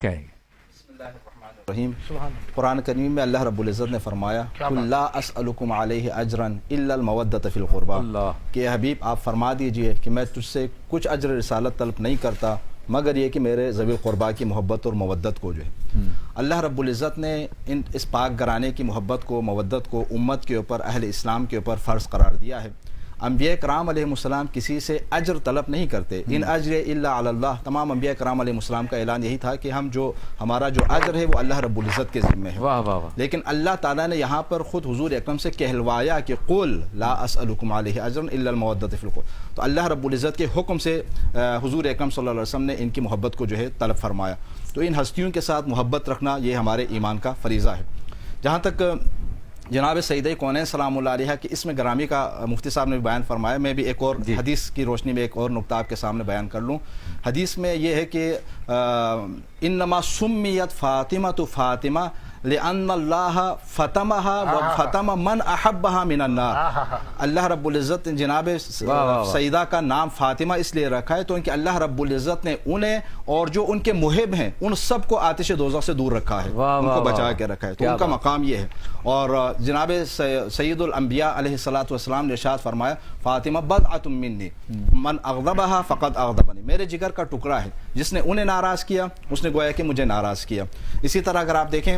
کہیں گے؟ رحیم قرآن کریم میں اللہ رب العزت نے فرمایا قُلْ لَا أَسْأَلُكُمْ عَلَيْهِ أَجْرًا إِلَّا الْمَوَدَّةَ فِي الْقُرْبَى کہ حبیب آپ فرما دیجئے کہ میں تجھ سے کچھ اجر رسالت طلب نہیں کرتا مگر یہ کہ میرے ذوی القربا کی محبت اور مودت کو جو ہے اللہ رب العزت نے اس پاک گرانے کی محبت کو مودت کو امت کے اوپر اہل اسلام کے اوپر فرض قرار دیا ہے۔ انبیاء کرام علیہ السلام کسی سے اجر طلب نہیں کرتے، ان اجر الا علی اللہ، تمام انبیاء کرام علیہ السلام کا اعلان یہی تھا کہ ہمارا جو اجر ہے وہ اللہ رب العزت کے ذمہ ہے۔ واہ واہ واہ۔ لیکن اللہ تعالیٰ نے یہاں پر خود حضور اکرم سے کہلوایا کہ قل لا اسألکم علیہ اجرا الا المودۃ فی القربى، تو اللہ رب العزت کے حکم سے حضور اکرم صلی اللہ علیہ وسلم نے ان کی محبت کو جو ہے طلب فرمایا۔ تو ان ہستیوں کے ساتھ محبت رکھنا یہ ہمارے ایمان کا فریضہ ہے۔ جہاں تک جناب سیدہ کونین سلام اللہ علیہ کی اسم گرامی کا مفتی صاحب نے بھی بیان فرمایا، میں بھی ایک اور حدیث کی روشنی میں ایک اور نقطہ آپ کے سامنے بیان کر لوں۔ حدیث میں یہ ہے کہ انما سمیت فاطمہ فاطمہ لأن اللہ فتمها وفتم من احبها من النار، اللہ رب العزت نے جناب سیدہ کا نام فاطمہ اس لیے رکھا ہے تو ان کہ اللہ رب العزت نے انہیں اور جو ان کے محب ہیں ان سب کو آتش دوزخ سے دور رکھا ہے، ان کو بچا کے رکھا ہے، تو ان کا مقام یہ ہے۔ اور جناب سید الانبیاء علیہ السلام نے ارشاد فرمایا فاطمہ بضعۃ منی من اغضبها فقد اغضبنی، میرے جگر کا ٹکڑا ہے، جس نے انہیں ناراض کیا اس نے گویا کہ مجھے ناراض کیا۔ اسی طرح اگر آپ دیکھیں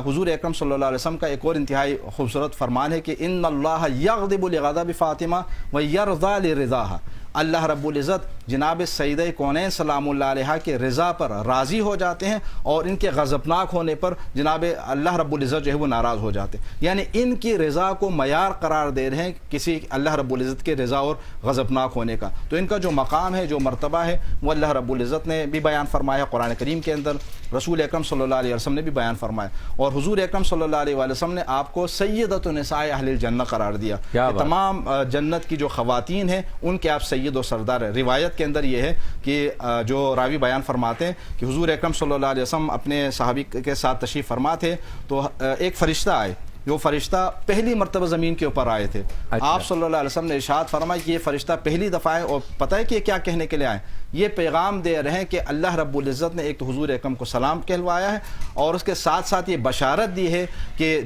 حضور اکرم صلی اللہ علیہ وسلم کا ایک اور انتہائی خوبصورت فرمان ہے کہ ان اللہ یغضب لغضب فاطمہ ویرضی لرضاها، اللہ رب العزت جناب سیدہ کونین سلام اللہ علیہ کے رضا پر راضی ہو جاتے ہیں اور ان کے غضبناک ہونے پر جناب اللہ رب العزت جو ہے وہ ناراض ہو جاتے ہیں، یعنی ان کی رضا کو معیار قرار دے رہے ہیں کسی اللہ رب العزت کے رضا اور غضبناک ہونے کا۔ تو ان کا جو مقام ہے جو مرتبہ ہے وہ اللہ رب العزت نے بھی بیان فرمایا قرآن کریم کے اندر، رسول اکرم صلی اللہ علیہ وسلم نے بھی بیان فرمایا، اور حضور اکرم صلی اللہ علیہ وسلم نے آپ کو سیدۃ النساء اہل الجنہ قرار دیا کہ تمام جنت کی جو خواتین ہیں ان کے آپ سید و سردار ہیں۔ روایت کے اندر یہ ہے کہ جو راوی بیان فرماتے ہیں کہ حضور اکرم صلی اللہ علیہ وسلم اپنے صحابی کے ساتھ تشریف فرما تھے تو ایک فرشتہ آئے، جو فرشتہ پہلی مرتبہ زمین کے اوپر آئے تھے۔ آپ صلی اللہ علیہ وسلم نے ارشاد فرمایا کہ یہ فرشتہ پہلی دفعہ ہے اور پتہ ہے کہ یہ کیا کہنے کے لیے آئے، یہ پیغام دے رہے ہیں کہ اللہ رب العزت نے ایک تو حضور اکرم کو سلام کہلوایا ہے اور اس کے ساتھ ساتھ یہ بشارت دی ہے کہ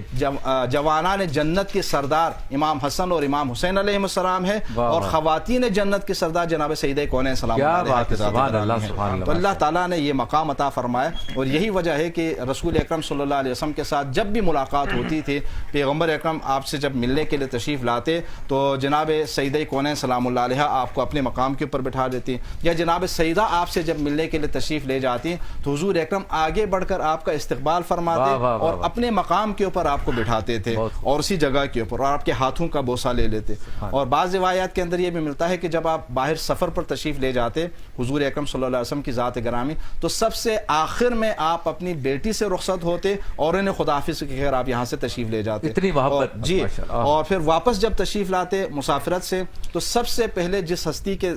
جوانان جنت کے سردار امام حسن اور امام حسین علیہ السلام ہے اور خواتین جنت کے سردار جناب سیدہ کونین سلام اللہ کے ذات۔ تو اللہ تعالیٰ نے یہ مقام عطا فرمایا اور یہی وجہ ہے کہ رسول اکرم صلی اللہ علیہ وسلم کے ساتھ جب بھی ملاقات ہوتی تھی، پیغمبر اکرم آپ سے جب ملنے کے لیے تشریف لاتے تو جناب سیدہ کونین سلام اللہ علیہ آپ کو اپنے مقام کے اوپر بٹھا دیتی، یا جناب سیدہ آپ سے جب ملنے کے لیے تشریف لے جاتی تو حضور اکرم آگے بڑھ کر آپ کا استقبال فرماتے اور اپنے مقام کے اوپر آپ کو بٹھاتے تھے اور اسی جگہ کے اوپر، اور آپ کے ہاتھوں کا بوسہ لے لیتے۔ اور بعض روایات کے اندر یہ بھی ملتا ہے کہ جب آپ باہر سفر پر تشریف لے جاتے حضور اکرم صلی اللہ علیہ وسلم کی ذات گرامی، تو سب سے آخر میں آپ اپنی بیٹی سے رخصت ہوتے اور انہیں خداحافظ کے خیر آپ یہاں سے تشریف لے جاتے اتنی محبت جی، اور پھر واپس جب تشریف لاتے مسافرت سے تو سب سے پہلے جس ہستی کے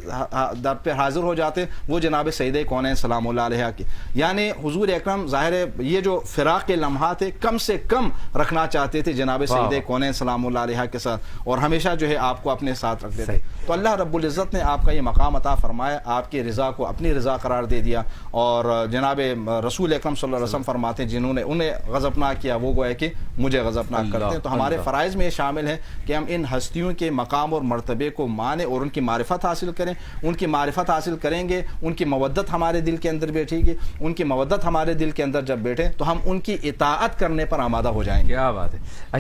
در پہ حاضر ہو جاتے وہ جناب سیدہ کونین سلام اللہ علیہ کی، یعنی حضور اکرم ظاہر ہے یہ جو فراق کے لمحات ہے کم سے کم رکھنا چاہتے تھے جناب سیدہ کونین سلام اللہ علیہ کے ساتھ اور ہمیشہ جو ہے آپ کو اپنے ساتھ رکھتے تھے۔ تو اللہ رب العزت نے آپ کا یہ مقام عطا فرمایا، آپ کی رضا کو اپنی رضا قرار دے دیا، اور جناب رسول اکرم صلی اللہ علیہ وسلم فرماتے ہیں جنہوں نے انہیں غضبناک کیا وہ گویا کہ مجھے غضبناک کرتے ہیں۔ تو ہمارے فرائض میں یہ شامل ہے کہ ہم ان ہستیوں کے مقام اور مرتبے کو مانیں اور ان کی معرفت حاصل کریں، ان کی معرفت حاصل کریں گے ان کی مودت ہمارے دل کے اندر بیٹھے گی، ان کی مودت ہمارے دل کے اندر جب بیٹھے تو ہم ان کی اطاعت کرنے پر آمادہ ہو جائیں گے۔ کیا بات ہے۔